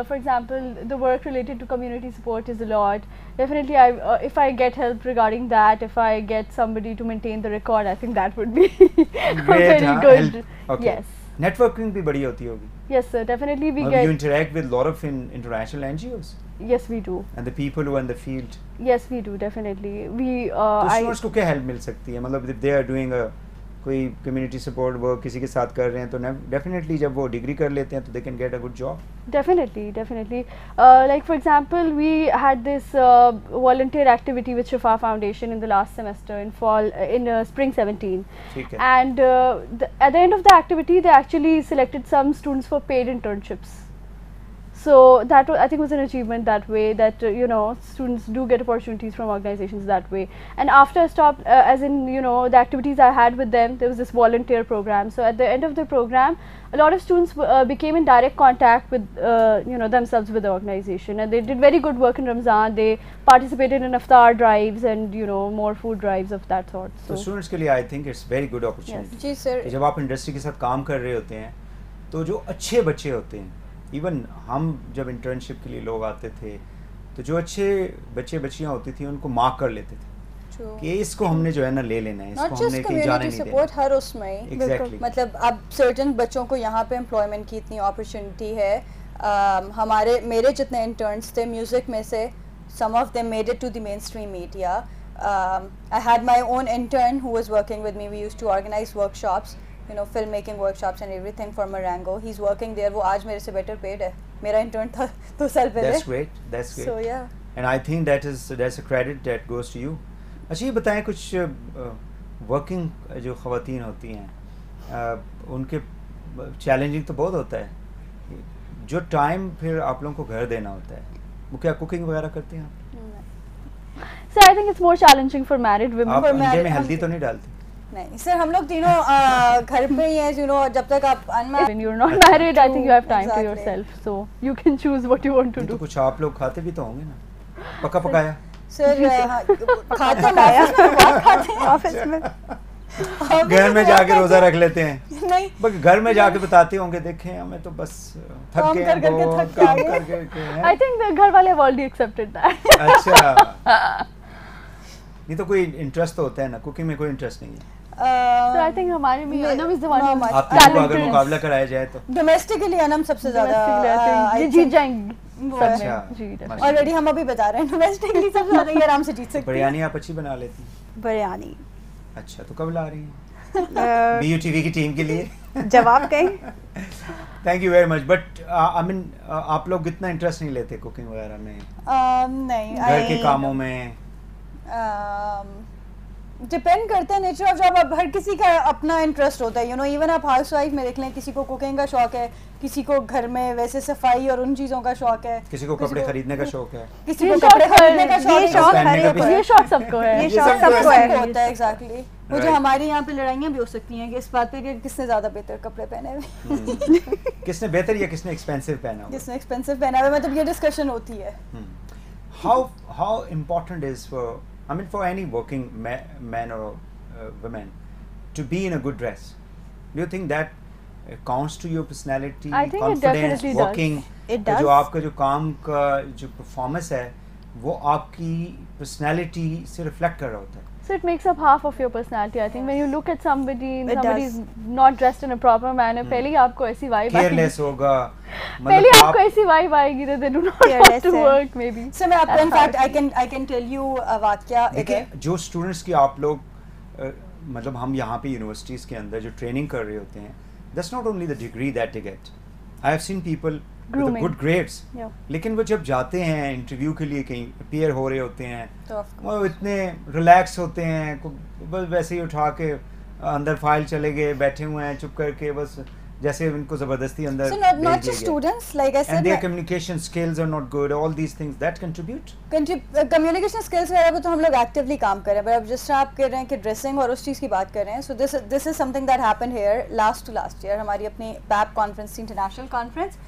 for example, the work related to community support is a lot. Definitely, if I get help regarding that, if I get somebody to maintain the record, I think that would be very good. Help. Okay. Yes. Networking भी बड़ी होती होगी. Yes, sir. Definitely, we get. You interact with a lot of international NGOs. Yes, we do. And the people who are in the field. Yes, we do. Definitely, we. तो students को क्या help मिल सकती है? मतलब if they are doing a कोई community support work किसी के साथ कर रहे हैं तो definitely जब वो डिग्री कर लेते हैं तो they can get a good job. Definitely. Like for example, we had this volunteer activity with Shifa Foundation in the last semester in spring 17. And at the end of the activity, they actually selected some students for paid internships. So that I think was an achievement that way, that students do get opportunities from organizations that way. And after I stopped, as in the activities I had with them, there was this volunteer program. So at the end of the program, a lot of students became in direct contact with themselves with the organization, and they did very good work in Ramzan. They participated in iftar drives and more food drives of that sort. So students के लिए I think it's very good opportunity. Ji sir. जब आप industry के साथ काम कर रहे होते हैं तो जो अच्छे बच्चे होते हैं, इवन हम जब इंटर्नशिप के लिए लोग आते थे तो जो अच्छे बच्चे बच्चियाँ होती थी उनको मार्क कर लेते थे कि इसको हमने जो है ना ले लेना है, इसको हमने कहीं जाने नहीं देना. हर उसमें Exactly. मतलब अब सर्टेन बच्चों को यहाँ पे एम्प्लॉयमेंट की इतनी अपॉर्चुनिटी है. मेरे जितने इंटर्न्स थे म्यूजिक में से, some of them made it to the mainstream media. I had my own intern who was working with me. We used to organize workshops, you know, filmmaking workshops and everything for Marengo. He's working there. वो आज मेरे से better paid है. मेरा intern था 2 साल पहले. That's great. That's great. So yeah. And I think that's a credit that goes to you. अच्छा ये बताएं कुछ working जो ख़वातीन होती हैं उनके challenging तो बहुत होता है. जो time फिर आप लोगों को घर देना होता है. वो क्या cooking वगैरह करते हैं आप? So I think it's more challenging for married women. आप अंडे में हल्दी तो नहीं डालती? नहीं सर, हम लोग तीनों घर पे ही हैं, you know, जब तक आप When you're not married, I think you have time to yourself, so you can choose what you want to do. तो कुछ आप लोग खाते भी तो होंगे ना? पका पकाया? सर खाते हैं ऑफिस में घर में जाके रोजा रख लेते हैं? नहीं, बस घर में जाके बताते होंगे देखें हमें तो बस थक गए हैं बहुत काम करके हैं. I think the घर वाले have already accepted that. अच्छा, नहीं तो कोई इंटरेस्ट तो होता है ना, कुकिंग में कोई इंटरेस्ट नहीं है. So I think हमारे में Anam is the one who's आप तीनों को अगर मुकाबला कराया जाए तो डोमेस्टिकली अनम सबसे ज्यादा domestically I think ये जीत जाएंगे सब अच्छा, में. जी ऑलरेडी हम अभी बता रहे हैं डोमेस्टिकली सबसे ज्यादा ये आराम से जीत सकते हैं. बिरयानी आप अच्छी बना लेती हैं? बिरयानी अच्छा, तो कब ला रही हैं BUTV की टीम के लिए? जवाब कहीं. Thank you very much. But I mean आप लोग इतना इंटरेस्ट नहीं लेते कुकिंग वगैरह में? नहीं, घर के कामों में डिपेंड करता है नेचर ऑफ जॉब. अब हर किसी का अपना इंटरेस्ट होता है, यू नो. इवन आप हाउस वाइफ में देख लें, किसी को कुकिंग का शौक है, किसी को घर में वैसे सफाई और उन चीज़ों का शौक है, किसी को कपड़े खरीदने का शौक है, किसी को कपड़े खरीदने का शौक है. ये शौक हर एक को है. ये शौक सबको है. ये शौक सबको है. होता है एग्जैक्टली. मुझे हमारे यहाँ पे लड़ाइयाँ भी हो सकती हैं कि इस बात पे कि किसने ज़्यादा बेहतर कपड़े पहने हुए, किसने बेहतर या किसने एक्सपेंसिव पहना हुआ, किसने एक्सपेंसिव पहना हुआ. मतलब ये डिस्कशन होती है. how important is for any working man or women to be in a good dress? Do you think that counts to your personality, I think it confidence, definitely working? It does. जो आपका जो काम का जो performance है वो आपकी personality से रिफ्लेक्ट कर रहा होता है. So it makes up half of your personality. I think when you look at somebody and It somebody is not dressed in a proper manner, पहले ही आपको ऐसी vibe आएगी. केयरलेस होगा, पहले आपको ऐसी vibe आएगी that they do not want to work maybe. So मैं आपको in fact I can tell you a वाक्या. देखिए जो स्टूडेंट्स की आप लोग मतलब हम यहाँ पे यूनिवर्सिटीज़ के अंदर जो ट्रेनिंग कर रहे होते हैं, that's not only the degree that they get. I have seen people with good grades. Yeah. लेकिन वो जब जाते हैं इंटरव्यू के लिए कहीं अपीयर हो रहे होते हैं तो वो इतने रिलैक्स होते हैं, बस वैसे ही उठा के अंदर फाइल चले गए, बैठे हुए हैं चुप करके, बस जैसे उनको ज़बरदस्ती अंदर So not just students, like I said, and their communication skills are not good. All these things that contribute. Communication skills वगैरह पे तो हम लोग एक्टिवली काम कर रहे हैं. बट अब जिस तरह आप कह रहे हैं कि ड्रेसिंग और उस चीज़ की बात कर रहे हैं, so this is something that happened here last year. हमारी अपनी पैप कॉन्फ्रेंस थी, इंटरनेशनल कॉन्फ्रेंस,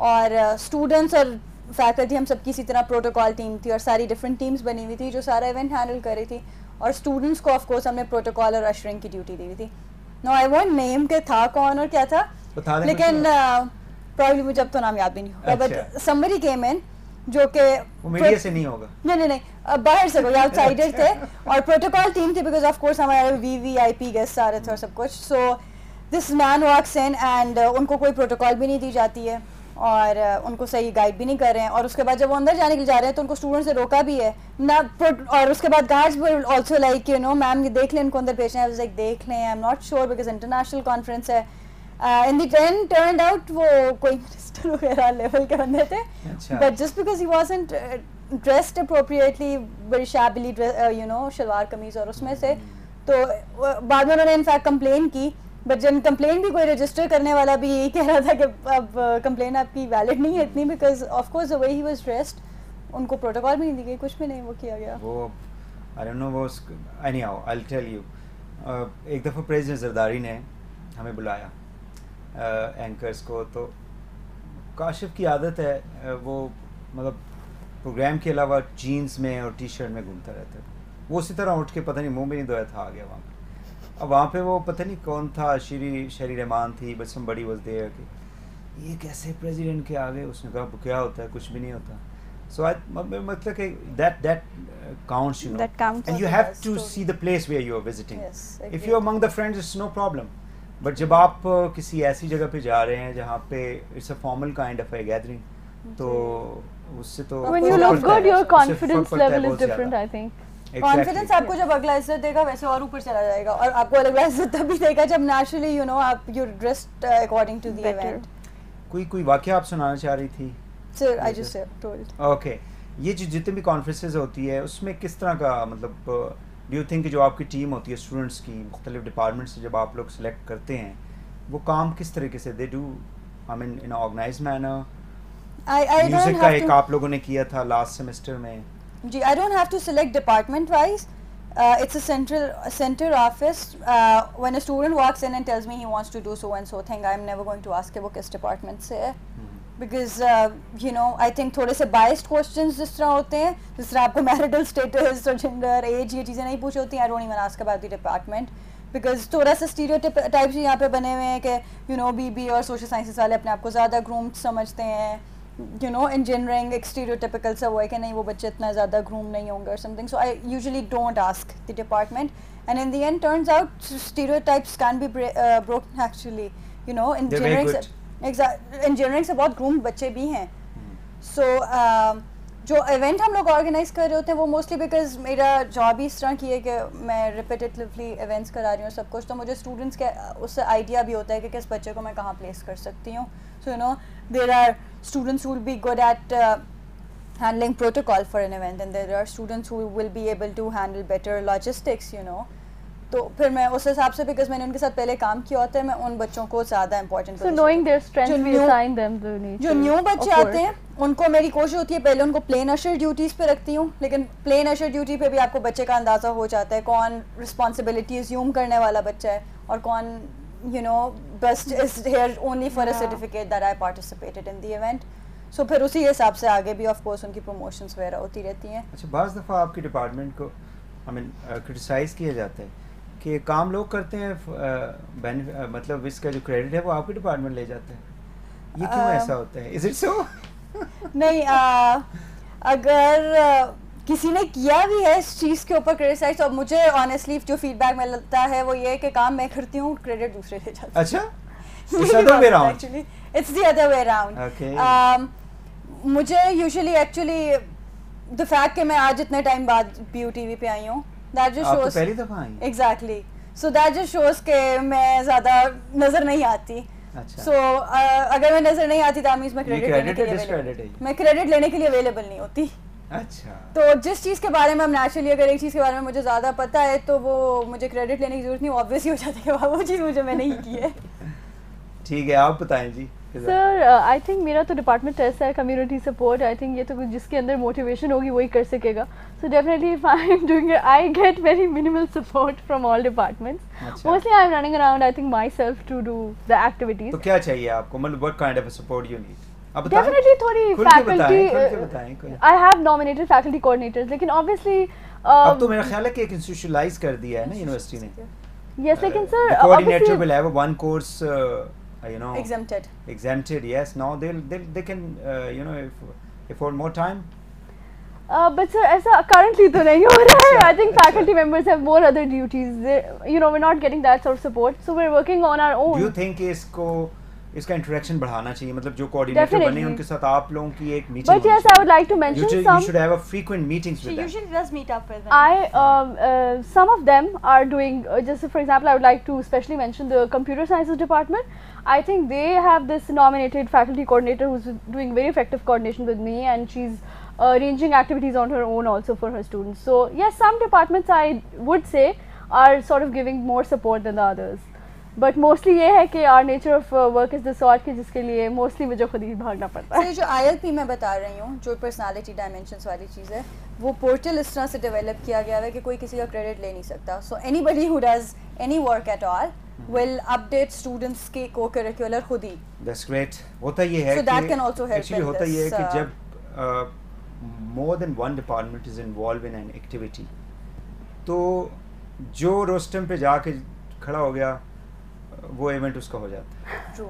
और स्टूडेंट्स और फैकल्टी हम सबकी इसी तरह प्रोटोकॉल टीम थी और सारी डिफरेंट टीम्स बनी हुई थी जो सारा इवेंट हैंडल कर रही थी. और स्टूडेंट्स को ऑफकोर्स हमने प्रोटोकॉल और अशरिंग की ड्यूटी दी हुई थी. नो आई वोंट नेम के था कौन और क्या था, लेकिन प्रॉब्लली मुझे अब तो नाम याद भी नहीं होगा. बट समबडी केम इन जो कि वो मीडिया से नहीं होगा, नहीं बाहर से कोई आउटसाइडर थे और प्रोटोकॉल टीम थी बिकॉज ऑफ कोर्स हमारे VVIP गेस्ट आ रहे थे और सब कुछ. So this man walks in and उनको कोई प्रोटोकॉल भी नहीं दी जाती है और उनको सही गाइड भी नहीं कर रहे हैं. और उसके बाद जब वो अंदर जाने के लिए जा रहे हैं तो उनको स्टूडेंट से रोका भी है ना. और उसके बाद guards were also like you know ma'am ये देख लें इनको अंदर भेजना है. लाइक देख लें, I am not sure because international conference है. In the end turned out वो कोई मिनिस्टर वगैरह लेवल के बंदे थे, but just because he wasn't dressed appropriately, very shabbily you know shalwar kameez और उसमें से. तो बाद में उन्होंने इनफैक्ट कंप्लेन की, बट जब कंप्लेन भी कोई रजिस्टर करने वाला भी यही कह रहा था कि अब कंप्लेन आपकी वैलिड नहीं है इतनी, because of course the way he was dressed उनको प्रोटोकॉल भी नहीं दी गई, कुछ भी नहीं वो किया गया. वो आई डोंट नो वो anyhow I will tell you. एक दफ़ा प्रेसिडेंट जरदारी ने हमें बुलाया एंकर्स को, तो काशिफ की आदत है वो मतलब प्रोग्राम के अलावा जीन्स में और टी-शर्ट में घूमता रहता है. वो उसी तरह उठ के पता नहीं मुंह में नहीं धोया था आ गया वहाँ पे. अब वहाँ पे वो पता नहीं कौन था, शरी रहमान थी, बट समबडी वाज देयर कि ये कैसे प्रेसिडेंट के आगे. उसने कहा क्या होता है, कुछ भी नहीं होता. सो मतलब कि that counts, you know, That counts. and you have to see the place where you are visiting. If you're among the friends it's no problem, but जब आप किसी ऐसी जगह पे जा रहे हैं जहाँ पे it's a formal kind of a gathering, तो उससे तो When you look good, your confidence level is different, I think. Confidence आपको जब अगला इज्जत देगा वैसे और ऊपर चला जाएगा, और आपको अगला इज्जत तभी देगा जब नेचुरली यू नो आप you dressed according to the event. कोई वाकया आप सुनाना चाह रही थी? Sir I just told. Okay, ये जो जितनी भी कॉन्फ्रेंसेस होती है उसमें किस तरह का मतलब डू यू थिंक जो आपकी टीम होती है स्टूडेंट्स की मुख्तलिफ डिपार्टमेंट से जब आप लोग सेलेक्ट करते हैं वो काम किस तरीके से they do I mean in organised manner? Music का एक आप लोगों ने किया था लास्ट सेमेस्टर में जी। I don't have to select department wise, it's a center office. When a student walks in and tells me he wants to do so and so thing, I'm never going to ask कि वो किस department से है, because you know I think थोड़े से biased questions जिस तरह होते हैं, जिस तरह आपको marital status और gender, age ये चीज़ें नहीं पूछी होती, I don't even ask about the department, because थोड़ा सा stereotypes यहाँ पे बने हुए हैं कि you know BB और social sciences वाले अपने आप को ज़्यादा groomed समझते हैं, you know engineering एक stereotypical सा वो है कि नहीं वो बच्चे इतना ज़्यादा groomed नहीं होंगे or something, so I usually don't ask the department, and in the end turns out stereotypes can be broken actually, you know engineering से बहुत groomed बच्चे भी हैं। so जो event हम लोग organize कर रहे होते हैं वो mostly because मेरा job ही इस तरह की है कि मैं repetitively events करा रही हूँ सब कुछ, तो मुझे students के उससे idea भी होता है कि किस बच्चे को मैं कहाँ place कर सकती हूँ। so you know there are students who will be good at handling protocol for an event, and there are students who will be able to handle better logistics, you know, तो फिर मैं उस हिसाब से because मैंने उनके साथ पहले काम किया होता है मैं उन बच्चों को ज़्यादा important so knowing their strengths we assign them the nature जो न्यू बच्चे आते हैं उनको मेरी कोशिश होती है पहले उनको प्लेन अशर ड्यूटीज़ पे रखती हूँ, लेकिन प्लेन अशर ड्यूटी पे भी आपको बच्चे का अंदाज़ा हो जाता है कौन रिस्पॉन्सिबिलिटी अज्यूम करने वाला बच्चा है और कौन you know best is here only for a certificate that I participated in the event. so फिर उसी हिसाब से आगे भी of course उनकी promotions वगैरह होती रहती हैं। अच्छा, बाज़ दफ़ा आपके डिपार्टमेंट को I mean क्रिटिसाइज़ किया जाता है कि काम लोग करते हैं मतलब इसका जो क्रेडिट है वो आपके डिपार्टमेंट ले जाते हैं, ये क्यों ऐसा होता है? Is it so? नहीं, अगर किसी ने किया भी है इस चीज़ के ऊपर क्रिटिसाइज, और मुझे ऑनेस्टली जो फीडबैक मिलता है वो ये है कि काम मैं करती हूँ क्रेडिट दूसरे ले जाते हैं। अच्छा, it's the other way around. Actually, it's the other way around. Okay. मुझे यूजुअली एक्चुअली द फैक्ट कि मैं आज इतने टाइम बाद BUTV पे आई हूँ, that just shows. आप तो पहली दफा आई। Exactly. So that just shows कि मैं ज़्यादा नज़र नहीं आती। अच्छा। So अगर मैं नज़र नहीं आती तो मैं क्रेडिट लेने के लिए मैं क्रेडिट लेने के लिए अवेलेबल नहीं होती। अच्छा। तो जिस चीज़ के बारे में हम नेचुरली अगर एक चीज़ के बारे में मुझे ज़्यादा पता है तो वो मुझे क्रेडिट लेने की ज़रूरत नहीं, ऑब्वियस ही हो जाता है कि वो चीज़ मुझे मैं नहीं की है। ठीक है, आप बताएं जी। सर आई थिंक मेरा तो डिपार्टमेंट ऐसा है कम्युनिटी सपोर्ट, आई थिंक ये तो जिसके अंदर मोटिवेशन होगी वही कर सकेगा। So definitely if I am doing it I get very minimal support from all departments. Mostly I am running around I think myself to do the activities. तो क्या चाहिए आपको, मतलब what kind of support you need? Definitely थोड़ी faculty, I have nominated faculty coordinators, लेकिन obviously अब तो मेरा ख्याल है कि एक इंस्टीट्यूशनलाइज कर दिया है ना यूनिवर्सिटी ने। यस, लेकिन sir coordinator will have one course you know exempted yes, now they can you know afford more time, but sir ऐसा currently तो नहीं हो रहा है। I think faculty members have more other duties, you know we're not getting that sort of support, so we're working on our own. do you think इसका interaction बढ़ाना चाहिए, मतलब जो कोऑर्डिनेटर बने उनके साथ आप लोगों की एक meeting? But yes, I would like to mention some. You should have a frequent meetings with them. She usually does meet up with them. Some of them are doing just for example, I would like to especially mention the computer sciences department. I think they have this nominated faculty coordinator who's doing very effective coordination with me, and she's arranging activities on her own also for her students. So yes, some departments I would say are sort of giving more support than the others. But mostly ये है कि our nature of work is the sort कि जिसके लिए mostly मुझे खुद ही भागना पड़ता है। जो ILP मैं बता रही हूँ, जो पर्सनालिटी डायमेंशंस वाली चीज़ है, वो पोर्टल इस तरह से डेवलप किया गया है कि कोई किसी का क्रेडिट ले नहीं सकता। So anybody who does any work at all will update students के को-करिकुलर खुद ही। That's great. होता ये है so that can also help actually होता ये है कि जब more than one department is involve in an activity, तो जो रोस्टम पे जाके खड़ा हो गया वो इवेंट उसका हो जाता है। ट्रू।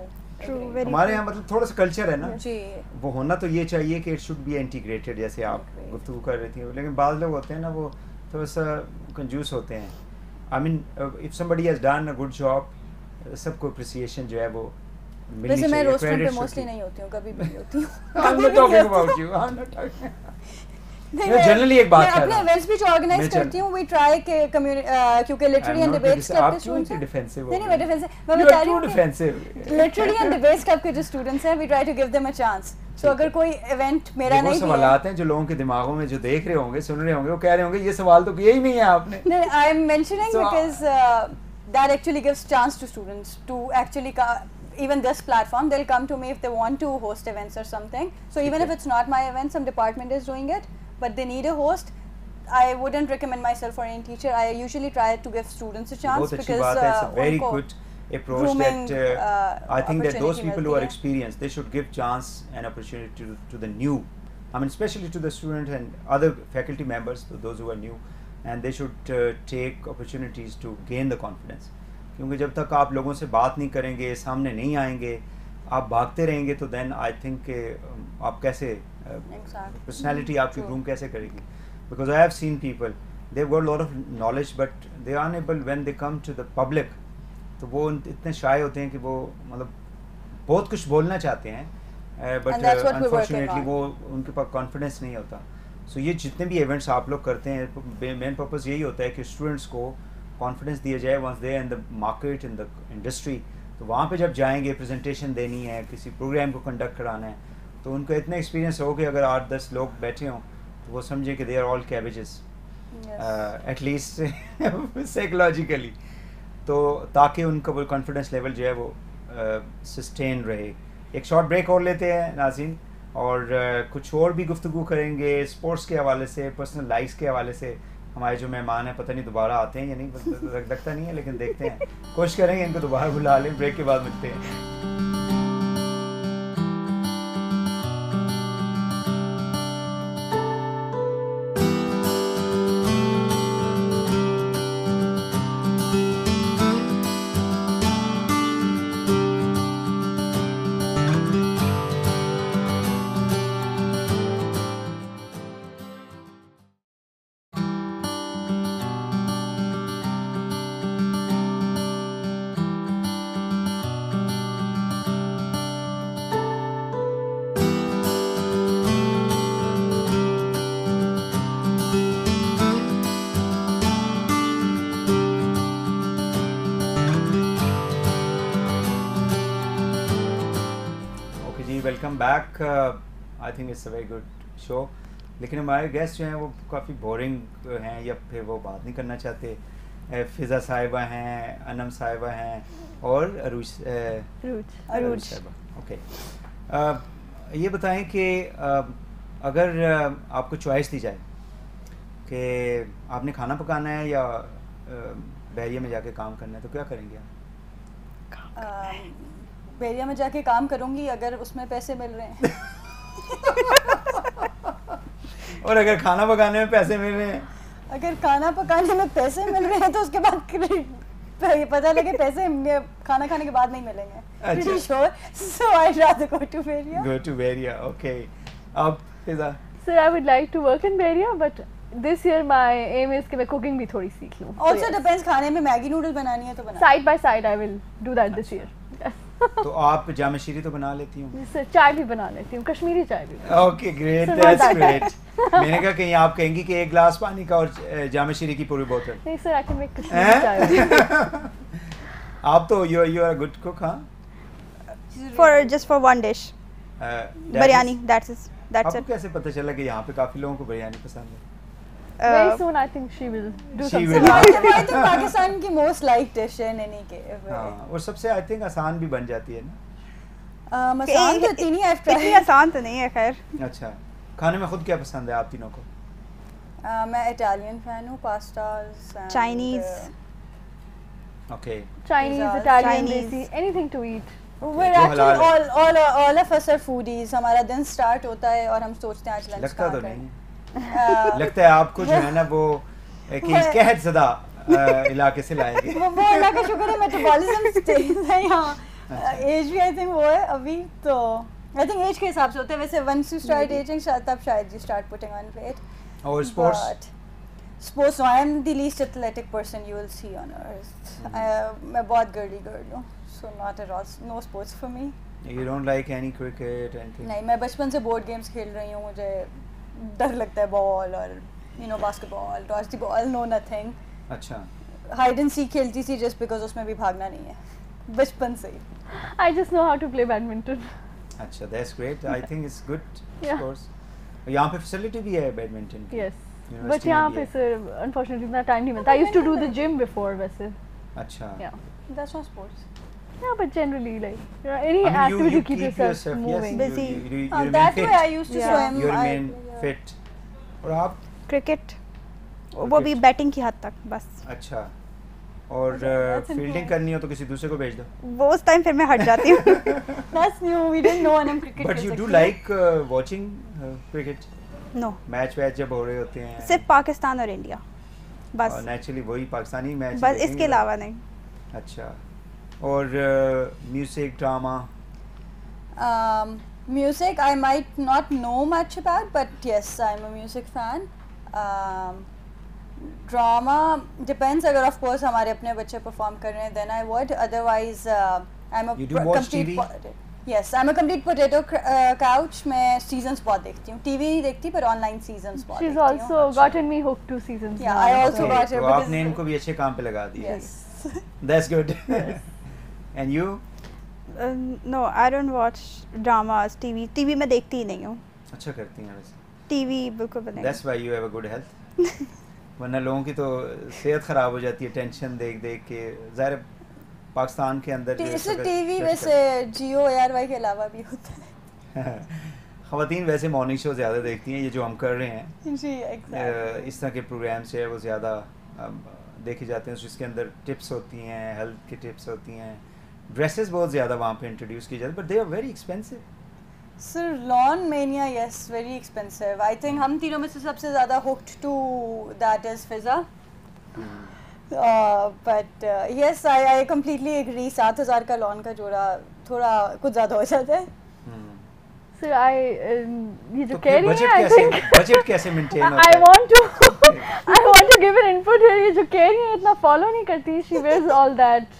हमारे यहाँ मतलब थोड़ा सा कल्चर है ना जी, वो होना तो ये चाहिए कि इट शुड बी इंटीग्रेटेड, जैसे आप गुफ्तगू कर रही थी, लेकिन बाद लोग होते हैं ना वो थोड़ा सा कंजूस होते हैं। I mean if somebody has done a good job, सबको अप्रिसिएशन जो है वो मिलनी चाहिए। वैसे मैं रोस्टर पे मोस्टली नहीं होती हूँ, कभी भी नहीं होती हूँ। I'm not talking about you. I'm not talking. Generally एक बात मैं अपने इवेंट्स भी जो ऑर्गेनाइज करती हूँ वी ट्राई के क्योंकि लिटरेरी एंड डिबेट्स क्लब के स्टूडेंट्स नहीं मैं डिफेंसिव मैं बता रही हूँ लिटरेरी एंड डिबेट्स क्लब के जो स्टूडेंट्स हैं we try to give them a chance so अगर कोई इवेंट मेरा नहीं सवाल आते हैं जो लोगों के दिमागों में जो देख रहे होंगे सुन रहे होंगे वो कह रहे होंगे ये सवाल तो किया ही नहीं है आपने नहीं I am mentioning because that actually gives chance to students to actually even this platform they'll come to me if they want to host events or something so even if it's not my event some department is doing it but they need a host I wouldn't recommend myself for any teacher I usually try to give students a chance because it's a very good approach that I think that those people who are experienced they should give chance and opportunity to the new I mean especially to the students and other faculty members those who are new and they should take opportunities to gain the confidence क्योंकि जब तक आप लोगों से बात नहीं करेंगे सामने नहीं आएंगे आप भागते रहेंगे तो देन आई थिंक आप कैसे पर्सनालिटी आपकी ग्रूम कैसे करेगी because I have seen people they have got lot of knowledge but they are unable when they come to the public तो वो इतने शाय होते हैं कि वो मतलब बहुत कुछ बोलना चाहते हैं बट अनफॉर्चुनेटली वो उनके पास कॉन्फिडेंस नहीं होता सो ये जितने भी इवेंट्स आप लोग करते हैं मेन पर्पस यही होता है कि स्टूडेंट्स को कॉन्फिडेंस दिया जाए once they in the market in the industry तो वहाँ पे जब जाएंगे प्रेजेंटेशन देनी है किसी प्रोग्राम को कंडक्ट कराना है तो उनको इतना एक्सपीरियंस हो कि अगर 8-10 लोग बैठे हों तो वो समझे कि they are all cabbages at least psychologically तो ताकि उनका वो कॉन्फिडेंस लेवल जो है वो सस्टेन रहे एक शॉर्ट ब्रेक और लेते हैं नाज़रीन और कुछ और भी गुफ्तगू करेंगे स्पोर्ट्स के हवाले से पर्सनल लाइफ के हवाले से हमारे जो मेहमान हैं पता नहीं दोबारा आते हैं या नहीं लगता नहीं है लेकिन देखते हैं कोशिश करेंगे इनको दोबारा बुला लें ब्रेक के बाद मिलते हैं welcome back I think it's a very good show लेकिन हमारे गेस्ट जो हैं वो काफ़ी बोरिंग हैं या फिर वो बात नहीं करना चाहते फिज़ा साहिबा हैं अनम साहिबा हैं और अरूज साहिबा ओके ये बताएं कि अगर आपको चॉइस दी जाए कि आपने खाना पकाना है या बहरिया में जाके काम करना है तो क्या करेंगे आप बहरिया में जाके काम करूंगी अगर उसमें पैसे मिल रहे हैं और अगर खाना पकाने में पैसे मिल रहे हैं अगर खाना पकाने में पैसे मिल रहे हैं तो उसके बाद पता लगे पैसे खाना खाने के बाद नहीं मिलेंगे pretty sure so I'd rather go to Bahria okay अब फिजा sir I would like to work in Bahria but this year my aim is कि मैं cooking भी थोड़ी सीख लूँ also depends खाने में मैगी नूडल बनानी है तो बना side by side I will do that this year तो आप जाम शीरी तो बना लेती हूँ सर चाय भी बना लेती हूँ कश्मीरी चाय भी ओके ग्रेट दैट्स ग्रेट मैंने कहा कहीं आप कहेंगी कि एक गिलास पानी का और जाम शीरी की पूरी बोतल नहीं sir I can make Kashmiri चाय आप तो यू आर गुड कुक हाँ for one dish biryani that's it आपको कैसे पता चला कि यहाँ पे काफी लोगों को बिरयानी पसंद है very soon I think she will do She something will. I think Pakistan की most liked dish है in any case हाँ और सबसे आई थिंक आसान भी बन जाती है ना आसान तो इतनी है इतनी आसान तो नहीं है खैर अच्छा खाने में खुद क्या पसंद है आप तीनों को मैं इटालियन फैन हूँ pastas Chinese okay Chinese Italian desi anything to eat We're actually all of us are foodies हमारा दिन स्टार्ट होता है और हम सोचते हैं आज लंच लगता तो नहीं लगता है आपको जो है ना वो कि कहत ज़दा इलाके से लाएंगे वो अल्लाह का शुक्र है मेटाबॉलिज्म तेज है यहाँ एज भी आई थिंक वो है अभी तो आई थिंक एज के हिसाब से होता है वैसे वंस यू स्टार्ट एजिंग तब शायद you start putting on weight और sports I am the least athletic person you will see on earth मैं बहुत गर्ली गर्ल हूँ so not at all no sports for me you don't like any cricket anything नहीं मैं बचपन से board games खेल रही हूँ मुझे डर लगता है बॉल और basketball, dodge the ball, no nothing. अच्छा, हाइड एंड सीक खेलती थी जस्ट बिकॉज उसमें भी भागना नहीं है, बचपन से ही। I just know how to play badminton. अच्छा, that's great, I think it's good Yeah. Of course. यहाँ पे फैसिलिटी भी है बैडमिंटन की? Yes. University But में यहाँ भी पे है? sir unfortunately इतना time नहीं मिलता. I used to do the gym before वैसे. अच्छा, Yeah. That's not sports. Yeah, but generally like any I mean, activity you to keep yourself yes, moving. Busy. you remain That fit. way I used to Yeah. swim. You I- remain yeah. fit. और आप? Cricket वो भी batting की हद तक बस। अच्छा, और That's फील्डिंग nice. करनी हो तो किसी दूसरे को भेज दो। वो उस टाइम फिर मैं हट जाती हूँ। That's new. We didn't know हम cricket बट खेल यू डू सकते हैं। Like watching cricket? No, match वैच जब हो रहे होते हैं सिर्फ पाकिस्तान और इंडिया बस, नेचुरली वही पाकिस्तानी मैच बस इसके अलावा नहीं। अच्छा, और music drama? Music I might not know much about, but yes, I'm a music fan. Drama depends. अगर of course हमारे अपने बच्चे perform कर रहे हैं, then I would. Otherwise, I'm a You do watch complete TV? Yes, I'm a complete potato couch. मैं seasons बहुत देखती हूँ. TV नहीं देखती, पर online seasons बहुत She's देखती हूँ. also gotten me hooked to seasons. Yeah, now, I also so- got her तो because- आपने इनको भी अच्छे काम पे लगा दिया। Yes. That's good. And you? No, I don't watch dramas, TV मैं देखती ही नहीं हूँ, अच्छा करती हैं वैसे। टीवी बिल्कुल भी नहीं। That's why you have a good health. वरना लोगों की तो सेहत खराब हो जाती है टेंशन देख देख के। ज़ाहिर है पाकिस्तान के अंदर जो है इससे सगर- TV वैसे जियो ARY के अलावा भी होता है। ख़वातीन वैसे मॉर्निंग शो ज़्यादा देखती हैं, ये जो हम कर रहे हैं जी, exactly. इस तरह के प्रोग्राम से है वो ज़्यादा देखे जाते हैं। जिसके अंदर टिप्स होती हैं, हेल्थ की टिप्स होती हैं, ड्रेसेस बहुत ज़्यादा वहाँ पे इंट्रोड्यूस की जाती है, but they are very expensive. Sir, Lawn Mania, yes, very expensive. I think हम तीनों में से सबसे ज़्यादा hooked to that is Fizza. But yes, I completely agree. 7,000 का lawn का जोड़ा थोड़ा कुछ ज़्यादा हो जाता है. Sir, ये जो तो कह फिर रही बजट हैं, I कैसे think बजट कैसे मेंटेन होता I है? want to I want to give an input here. ये जो कह रही हैं इतना follow नहीं करती. She wears all that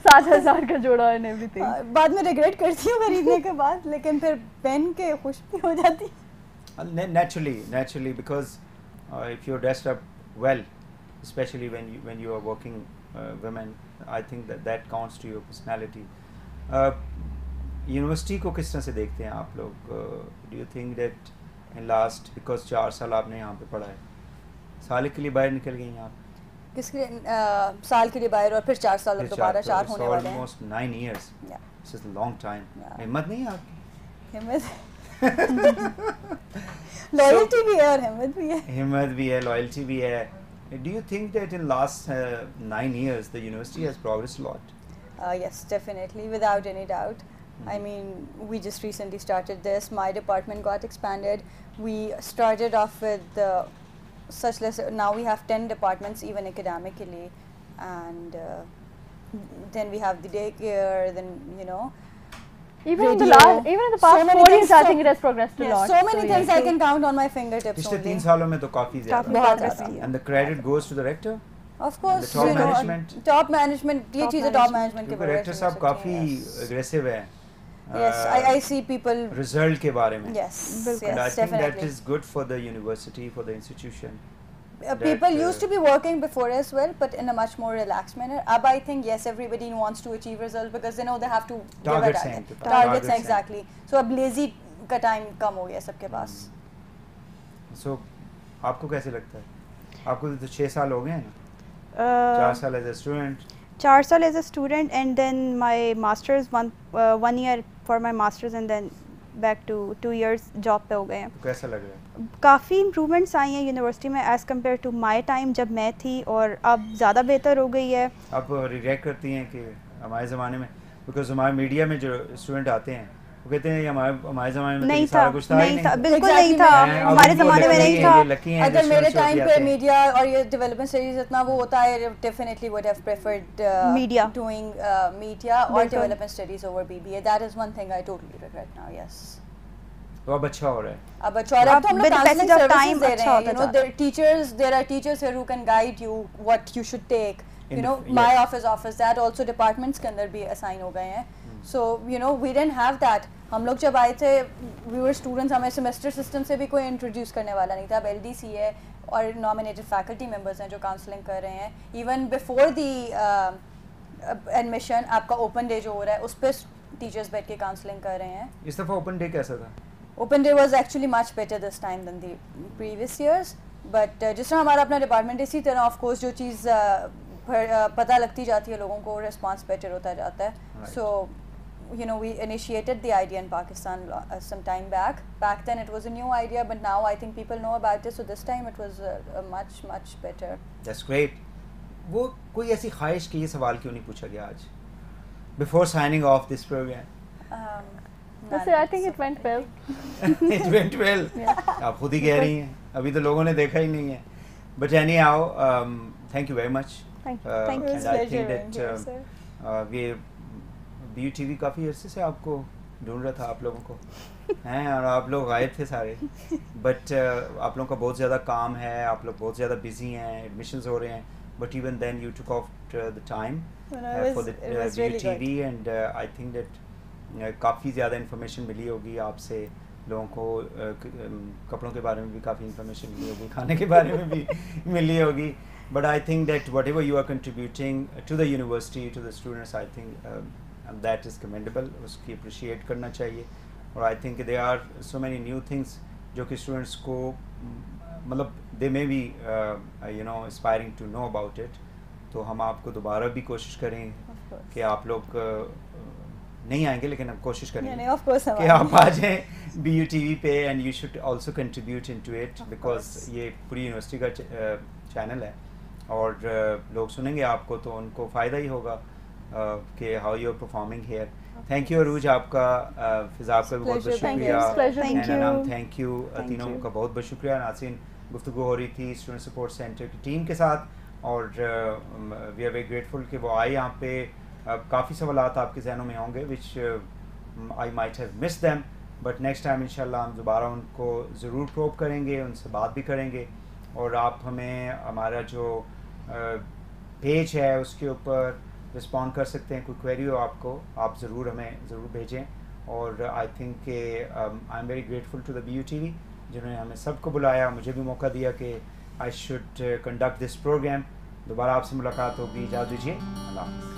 7,000 का जोड़ा and everything. बाद में regret करती हूँ खरीदने के बाद, लेकिन फिर पहन के खुश भी हो जाती. Naturally, because if you're dressed up well, especially when you are working women, I think that counts to your personality. University को किस तरह से देखते हैं आप लोग? Do you think that in last, because 4 साल आपने यहाँ पे पढ़ा है, साल के लिए बाहर निकल गई हैं आप? किसके लिए? साल के लिए बाहर और फिर 4 साल दोबारा 4 होने वाले हैं. Almost 9 years. Yeah. This is a long time. Yeah. हिम्मत नहीं है आपकी? हिम्मत लॉयल्टी भी है और हिम्मत भी है. हिम्मत भी है, लॉयल्टी भी है. Do you think that in last 9 years the university has progressed a lot? Yes, definitely, without any doubt. I mean, we just recently started this. My department got expanded. We started off with such less. Now we have 10 departments, even academically, and then we have the daycare. Then Even in the radio. even in the So past many 4 things, years, I so- think it has progressed a yes, lot. so many things yeah. I can count on my fingertips पिछले only. 3 सालों में तो काफी काफी ज़्यादा. बहुत progress ज़्यादा. की है। And the credit goes to the rector. Of course, top you know, management. top management. ये Top चीज़ें top management. management के क्योंकि बगैर rector नहीं साहब हो काफी सकती हैं. aggressive है. Yes, I see people. Result के बारे में. Yes, बिल्कुल. And I yes, think that definitely. is good for the university, for the institution. People that, used to be working before as well, but in a much more relaxed manner. Ab I think yes, everybody wants to achieve results because they know they have to give a Targets target. हैं इनके पास. Targets Targets हैं हैं. exactly. So अब lazy का time कम हो गया सबके पास. So आपको कैसे लगता है? आपको तो 6 साल हो गए हैं ना? 4 4 साल एज अ स्टूडेंट. साल as a student and then my masters 1 year for my masters and then back to 2 years job पे हो गए हैं. तो कैसा लग रहा है? काफ़ी इम्प्रूवमेंट्स आई हैं यूनिवर्सिटी में as compare to my time जब मैं थी, और अब ज़्यादा बेहतर हो गई है. आप रिग्रेट करती हैं कि हमारे ज़माने में, बिकॉज हमारे मीडिया में जो स्टूडेंट आते हैं वो कहते हैं हमारे ज़माने में तो नहीं ये था, सारा कुछ था ही नहीं था, नहीं. बिल्कुल Exactly, नहीं था, मैं- हमारे अब ज़माने में लकी नहीं हैं, था. ये लकी हैं अगर जो मेरे students टाइम होते पे आते हैं. मीडिया और ये डेवलपमेंट स्टडीज इतना वो होता है, definitely would have preferred Media. doing media or बिल्कुल. development studies over BBA. That is one thing I totally regret now. Yes. तो अब अच्छा हो रहा है. अब अच्छा और अब तो हम लोग With the counseling passage of services time दे अच्छा रहे हैं. होता You know, जा रहा there are teachers here who can guide you what you should take. In You know, the- my yes. office that also departments के अंदर भी assign हो गए हैं. So we didn't have that. हम लोग जब आए थे वी वर स्टूडेंट्स, हमें सेमेस्टर सिस्टम से भी कोई इंट्रोड्यूस करने वाला नहीं था. अब LDC है और नॉमिनेटेड फैकल्टी मेंबर्स हैं जो काउंसलिंग कर रहे हैं. इवन बिफोर दी एडमिशन आपका ओपन डे जो हो रहा है उस पर टीचर्स बैठ के काउंसलिंग कर रहे हैं. इस दफ़ा ओपन डे कैसा था? Open day was actually much better this time than the previous years. But जिस तरह हमारा अपना डिपार्टमेंट इसी तरह ऑफ कोर्स जो चीज़ पता लगती जाती है लोगों को रिस्पांस बेटर होता जाता है. सो you know we initiated the idea in Pakistan some time back. Back then it was a new idea, but now I think people know about it, so this time it was much better. That's great. वो कोई ऐसी ख्वाहिश कि ये सवाल क्यों नहीं पूछा गया आज before signing off this program? I think it went well. It went well. आप खुद ही कह रही हैं, अभी तो लोगों ने देखा ही नहीं है. But anyhow, thank you very much. Thank you. Thank you. And I think that we BUTV काफ़ी अरसे से आपको ढूंढ रहा था आप लोगों को हैं, और आप लोग गायब थे सारे. बट आप लोगों का बहुत ज़्यादा काम है, आप लोग बहुत ज़्यादा बिजी हैं, एडमिशन्स हो रहे हैं. But even then you took of the time for the BUTV and I think that काफ़ी ज़्यादा इंफॉर्मेशन मिली होगी आपसे लोगों को. कपड़ों के बारे में भी काफ़ी इंफॉर्मेशन मिली होगी, खाने के बारे में भी मिली होगी. But I think that whatever you are contributing to the university, to the students, I think that is commendable. उसकी appreciate करना चाहिए. और I think there are so many new things जो कि students को मतलब they may be aspiring to know about it. तो हम आपको दोबारा भी कोशिश करेंगे कि आप लोग नहीं आएंगे लेकिन हम कोशिश करेंगे कि आप आ जाएं BUTV पे, and you should also contribute into it because ये पूरी यूनिवर्सिटी का चैनल है और लोग सुनेंगे आपको तो उनको फ़ायदा ही होगा कि how you are performing here. Thank you Arooj, आपका फिज़ा आपका भी बहुत बहुत शुक्रिया. थैंक यू तीनों का बहुत बहुत शुक्रिया. नाज़रीन, गुफ्तगू हो रही थी स्टूडेंट सपोर्ट सेंटर की टीम के साथ और वी आर वेरी ग्रेटफुल कि वो आए यहाँ पे. काफ़ी सवालात आपके जहनों में होंगे which I might have miss them, but next time इंशाल्लाह हम दोबारा उनको ज़रूर प्रोब करेंगे, उनसे बात भी करेंगे. और आप हमें हमारा जो पेज है उसके ऊपर रिस्पॉन्ड कर सकते हैं. कोई क्वेरी हो आपको, आप ज़रूर हमें ज़रूर भेजें. और आई थिंक के I am very grateful to the BUTV जिन्होंने हमें सबको बुलाया, मुझे भी मौका दिया कि I should conduct this programme. दोबारा आपसे मुलाकात होगी. इजाज़त दीजिए. अल्लाह हाफ़िज़.